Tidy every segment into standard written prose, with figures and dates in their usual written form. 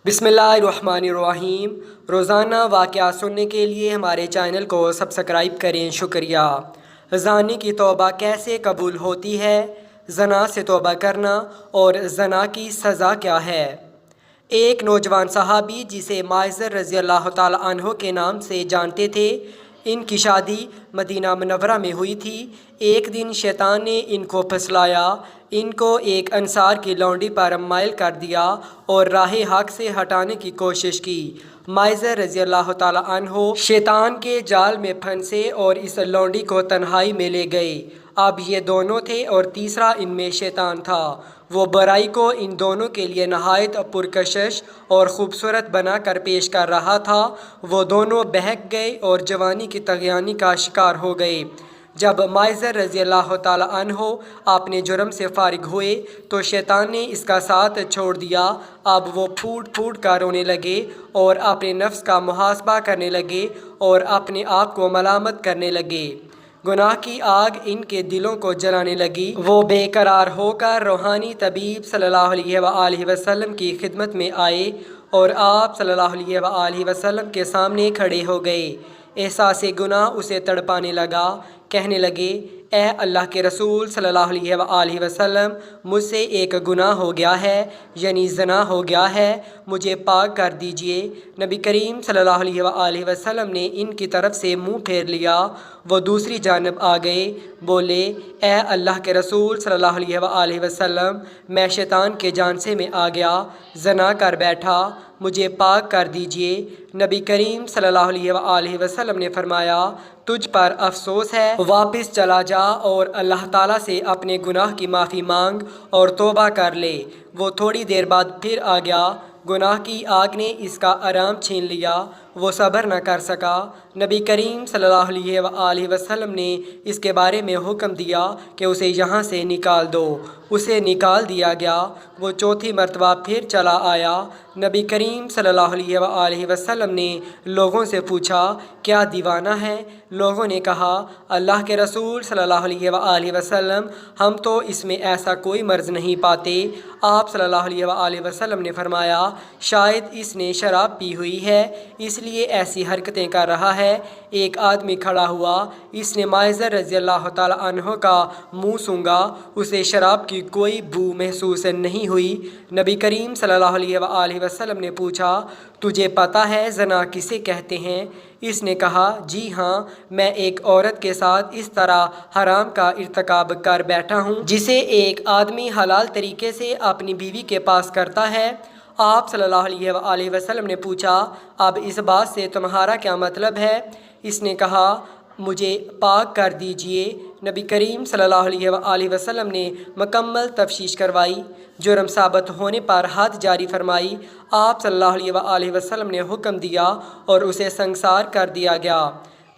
बिस्मिल्लाहिर्रहमानिर्रहीम। रोज़ाना वाक़या सुनने के लिए हमारे चैनल को सब्सक्राइब करें, शुक्रिया। ज़ानी की तौबा कैसे कबूल होती है? ज़ना से तौबा करना और ज़ना की सज़ा क्या है? एक नौजवान सहाबी जिसे माइज़र रज़ी अल्लाह ताला अन्हो के नाम से जानते थे, इनकी शादी मदीना मुनव्वरा में हुई थी। एक दिन शैतान ने इनको फुसलाया, इनको एक अंसार की लौंडी पर माइल कर दिया और राह हक से हटाने की कोशिश की। माइज़र रज़ी अल्लाह ताला अन्हो शैतान के जाल में फंसे और इस लौंडी को तन्हाई में ले गए। अब ये दोनों थे और तीसरा इनमें शैतान था। वो बुराई को इन दोनों के लिए नहायत पुरकशिश और ख़ूबसूरत बना कर पेश कर रहा था। वो दोनों बहक गए और जवानी की तग़यानी का शिकार हो गए। जब माइज़र रज़ी अल्लाह ताला अन्हो अपने जुर्म से फारिग हुए तो शैतान ने इसका साथ छोड़ दिया। अब वो फूट फूट कर रोने लगे और अपने नफ्स का मुहासबा करने लगे और अपने आप को मलामत करने लगे। गुनाह की आग इनके दिलों को जलाने लगी। वो बेकरार होकर रूहानी तबीब सल्लल्लाहु अलैहि वसल्लम की खिदमत में आए और आप सल्लल्लाहु अलैहि वसल्लम के सामने खड़े हो गए। एहसास गुनाह उसे तड़पाने लगा। कहने लगे, ए अल्लाह के रसूल सल्लल्लाहु अलैहि वसल्लम, मुझसे एक गुनाह हो गया है, यानी ज़ना हो गया है, मुझे पाक कर दीजिए। नबी करीम सल्लल्लाहु अलैहि वसल्लम ने इनकी तरफ से मुंह फेर लिया। वो दूसरी जानब आ गए, बोले, ए अल्लाह के रसूल सल्लल्लाहु अलैहि वसल्लम, मैं शैतान के जानसे में आ गया, ज़ना कर बैठा, मुझे पाक कर दीजिए। नबी करीम सल्लल्लाहु अलैहि वसल्लम ने फरमाया, तुझ पर अफसोस है, वापस चला जा और अल्लाह ताला से अपने गुनाह की माफ़ी मांग और तौबा कर ले। वो थोड़ी देर बाद फिर आ गया। गुनाह की आग ने इसका आराम छीन लिया। वो सब्र न कर सका। नबी करीम सल्लल्लाहु अलैहि वसल्लम ने इसके बारे में हुक्म दिया कि उसे यहाँ से निकाल दो। उसे निकाल दिया गया। वो चौथी मरतबा फिर चला आया। नबी करीम सल्लल्लाहु अलैहि वसल्लम ने लोगों से पूछा, क्या दीवाना है? लोगों ने कहा, अल्लाह के रसूल सल्लल्लाहु अलैहि वसल्लम, हम तो इसमें ऐसा कोई मर्ज़ नहीं पाते। आप सल्लल्लाहु अलैहि वसल्लम ने फरमाया, शायद इसने शराब पी हुई है, इसलिए ऐसी हरकतें कर रहा है। एक आदमी खड़ा हुआ, इसने माइज़र रज़ी अल्लाह ताला अन्हो का मुँह सूंघा, उसे शराब की कोई बू महसूस नहीं हुई। नबी करीम सल्लल्लाहु अलैहि वसल्लम ने पूछा, तुझे पता है ज़ना किसे कहते हैं? इसने कहा, जी हाँ, मैं एक औरत के साथ इस तरह हराम का इर्तिकाब कर बैठा हूँ जिसे एक आदमी हलाल तरीके से अपनी बीवी के पास करता है। आप सल्लल्लाहु अलैहि वसल्लम ने पूछा, अब इस बात से तुम्हारा क्या मतलब है? इसने कहा, मुझे पाक कर दीजिए। नबी करीम सल्लल्लाहु अलैहि वसल्लम ने मुकम्मल तफ्तीश करवाई। जुर्म साबित होने पर हद जारी फरमाई। आप सल्लल्लाहु अलैहि वसल्लम ने हुक्म दिया और उसे संसार कर दिया गया।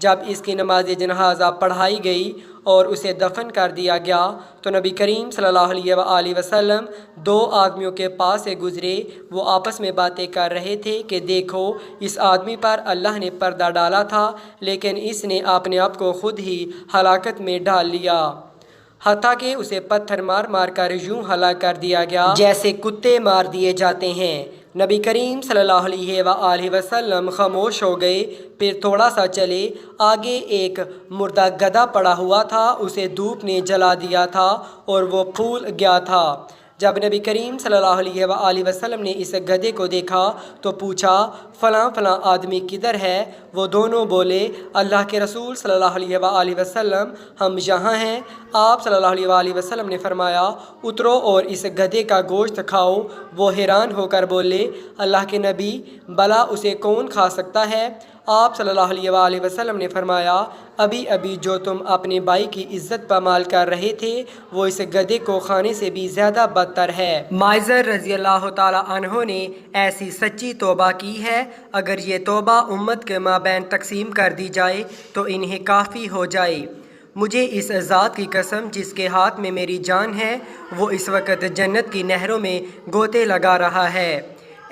जब इसकी नमाज जनाजा पढ़ाई गई और उसे दफन कर दिया गया तो नबी करीम सल्लल्लाहु अलैहि वसल्लम दो आदमियों के पास से गुजरे। वो आपस में बातें कर रहे थे कि देखो, इस आदमी पर अल्लाह ने पर्दा डाला था, लेकिन इसने अपने आप को खुद ही हलाकत में डाल लिया। हत्ता कि उसे पत्थर मार मार कर यूं हलाक कर दिया गया जैसे कुत्ते मार दिए जाते हैं। नबी करीम सल्लल्लाहु अलैहि वसल्लम खामोश हो गए। फिर थोड़ा सा चले, आगे एक मुर्दा गधा पड़ा हुआ था, उसे धूप ने जला दिया था और वो फूल गया था। जब नबी करीम सल्लल्लाहु अलैहि वसल्लम ने इस गधे को देखा तो पूछा, फ़लाँ फ़लाँ आदमी किधर है? वो दोनों बोले, अल्लाह के रसूल सल्लल्लाहु अलैहि वसल्लम, हम यहाँ हैं। आप सल्लल्लाहु अलैहि वसल्लम ने फरमाया, उतरो और इस गधे का गोश्त खाओ। वो हैरान होकर बोले, अल्लाह के नबी, भला उसे कौन खा सकता है? आप सल्लल्लाहु अलैहि वसल्लम ने फरमाया, अभी अभी जो तुम अपने भाई की इज्जत पामाल कर रहे थे, वो इस गधे को खाने से भी ज़्यादा बदतर है। माइज़र रज़ी अल्लाह ताला अन्हो ने ऐसी सच्ची तौबा की है, अगर ये तौबा उम्मत के माबैन तकसीम कर दी जाए तो इन्हें काफ़ी हो जाए। मुझे इस ज़ात की कसम जिसके हाथ में मेरी जान है, वो इस वक्त जन्नत की नहरों में गोते लगा रहा है।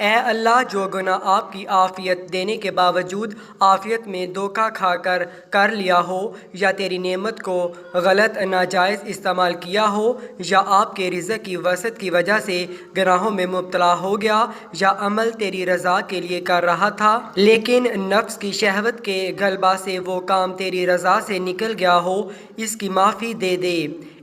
اے اللہ جو گناہ آپ کی عافیت دینے کے باوجود عافیت میں دھوکہ کھا کر لیا ہو، یا تیری نعمت کو غلط ناجائز استعمال کیا ہو، یا آپ کے رزق کی وسعت کی وجہ سے گناہوں میں مبتلا ہو گیا، یا عمل تیری رضا کے لیے کر رہا تھا لیکن نفس کی شہوت کے غلبہ سے وہ کام تیری رضا سے نکل گیا ہو، اس کی معافی دے دے۔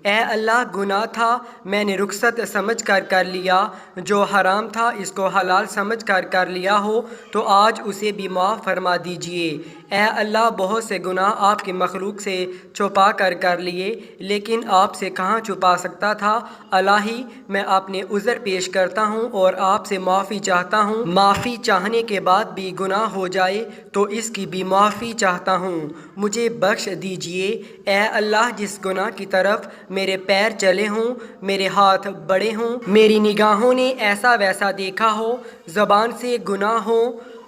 اے اللہ گناہ تھا، میں نے رخصت سمجھ کر لیا، جو حرام تھا اس کو حلال سمجھ کر لیا ہو تو آج اسے بھی معاف فرما دیجئے۔ اے اللہ بہت سے گناہ آپ کی مخلوق سے چھپا کر لیے لیکن آپ سے کہاں چھپا سکتا تھا۔ الہی میں اپنے عذر پیش کرتا ہوں اور آپ سے معافی چاہتا ہوں، معافی چاہنے کے بعد بھی گناہ ہو جائے تو اس کی بھی معافی چاہتا ہوں، مجھے بخش دیجئے۔ اے اللہ جس گناہ کی طرف میرے پیر چلے ہوں، میرے ہاتھ بڑھے ہوں، میری نگاہوں نے ایسا ویسا دیکھا ہو، زبان سے گناہ ہو،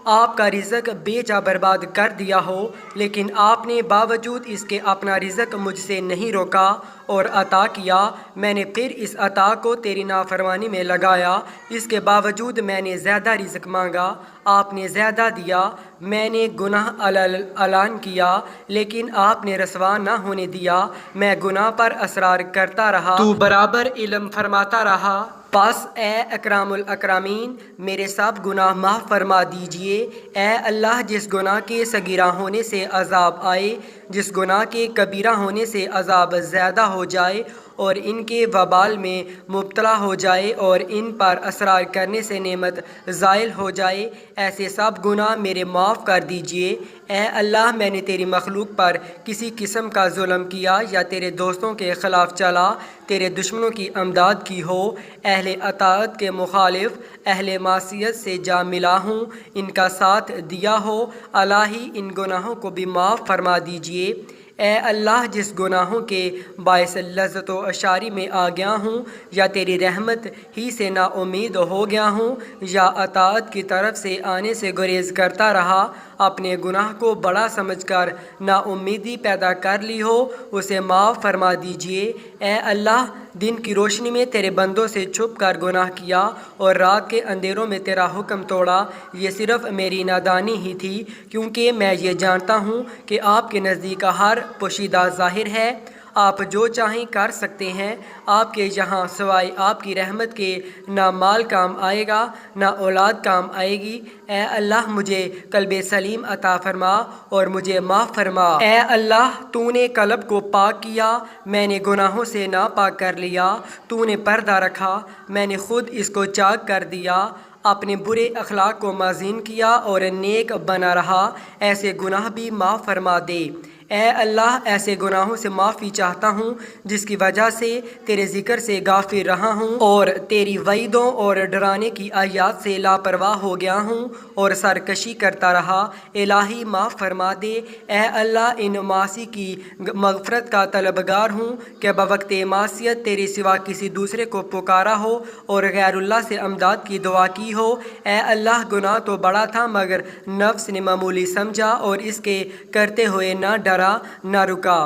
آپ کا رزق بے جا برباد کر دیا ہو لیکن آپ نے باوجود اس کے اپنا رزق مجھ سے نہیں روکا اور عطا کیا، میں نے پھر اس عطا کو تیری نافرمانی میں لگایا، اس کے باوجود میں نے زیادہ رزق مانگا، آپ نے زیادہ دیا، میں نے گناہ اعلان کیا لیکن آپ نے رسوا نہ ہونے دیا، میں گناہ پر اصرار کرتا رہا، تو برابر علم فرماتا رہا۔ پس اے اکرام الاکرامین میرے سب گناہ معاف فرما دیجئے۔ اے اللہ جس گناہ کے صغیرہ ہونے سے عذاب آئے، جس گناہ کے کبیرہ ہونے سے عذاب زیادہ ہو جائے اور ان کے وبال میں مبتلا ہو جائے اور ان پر اصرار کرنے سے نعمت زائل ہو جائے، ایسے سب گناہ میرے معاف کر دیجئے۔ اے اللہ میں نے تیری مخلوق پر کسی قسم کا ظلم کیا یا تیرے دوستوں کے خلاف چلا، تیرے دشمنوں کی امداد کی ہو، اہل اطاعت کے مخالف اہل معصیت سے جا ملا ہوں، ان کا ساتھ دیا ہو، الہی ان گناہوں کو بھی معاف فرما دیجئے۔ اے اللہ جس گناہوں کے باعث لذت و اشاری میں آ گیا ہوں یا تیری رحمت ہی سے نا امید ہو گیا ہوں یا اطاعت کی طرف سے آنے سے گریز کرتا رہا، اپنے گناہ کو بڑا سمجھ کر نا امیدی پیدا کر لی ہو، اسے معاف فرما دیجئے۔ اے اللہ دن کی روشنی میں تیرے بندوں سے چھپ کر گناہ کیا اور رات کے اندھیروں میں تیرا حکم توڑا، یہ صرف میری نادانی ہی تھی، کیونکہ میں یہ جانتا ہوں کہ آپ کے نزدیک ہر پوشیدہ ظاہر ہے، آپ جو چاہیں کر سکتے ہیں، آپ کے یہاں سوائے آپ کی رحمت کے نہ مال کام آئے گا نہ اولاد کام آئے گی۔ اے اللہ مجھے قلب سلیم عطا فرما اور مجھے معاف فرما۔ اے اللہ تو نے قلب کو پاک کیا، میں نے گناہوں سے ناپاک کر لیا، تو نے پردہ رکھا، میں نے خود اس کو چاک کر دیا، اپنے برے اخلاق کو مزین کیا اور نیک بنا رہا، ایسے گناہ بھی معاف فرما دے۔ اے اللہ ایسے گناہوں سے معافی چاہتا ہوں جس کی وجہ سے تیرے ذکر سے غافل رہا ہوں اور تیری وعیدوں اور ڈرانے کی آیات سے لاپرواہ ہو گیا ہوں اور سرکشی کرتا رہا، الہی معاف فرما دے۔ اے اللہ ان معاصی کی مغفرت کا طلبگار ہوں کہ بوقت معصیت تیرے سوا کسی دوسرے کو پکارا ہو اور غیر اللہ سے امداد کی دعا کی ہو۔ اے اللہ گناہ تو بڑا تھا مگر نفس نے معمولی سمجھا اور اس کے کرتے ہوئے نہ ڈرا نہ رکا،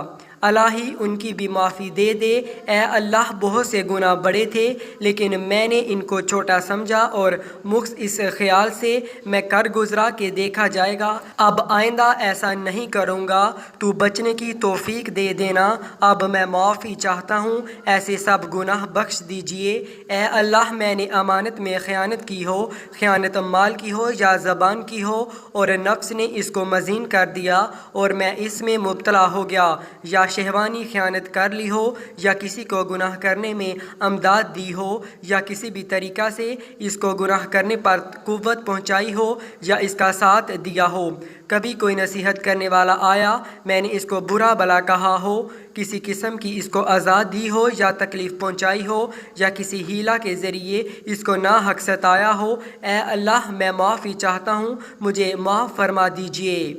الہی ان کی بھی معافی دے دے۔ اے اللہ بہت سے گناہ بڑے تھے لیکن میں نے ان کو چھوٹا سمجھا اور مخص اس خیال سے میں کر گزرا کہ دیکھا جائے گا، اب آئندہ ایسا نہیں کروں گا، تو بچنے کی توفیق دے دینا، اب میں معافی چاہتا ہوں، ایسے سب گناہ بخش دیجئے۔ اے اللہ میں نے امانت میں خیانت کی ہو، خیانت مال کی ہو یا زبان کی ہو اور نفس نے اس کو مزین کر دیا اور میں اس میں مبتلا ہو گیا، یا شہوانی خیانت کر لی ہو یا کسی کو گناہ کرنے میں امداد دی ہو یا کسی بھی طریقہ سے اس کو گناہ کرنے پر قوت پہنچائی ہو یا اس کا ساتھ دیا ہو، کبھی کوئی نصیحت کرنے والا آیا میں نے اس کو برا بلا کہا ہو، کسی قسم کی اس کو اذیت دی ہو یا تکلیف پہنچائی ہو یا کسی حیلہ کے ذریعے اس کو ناحق ستایا ہو، اے اللہ میں معافی چاہتا ہوں، مجھے معاف فرما دیجئے۔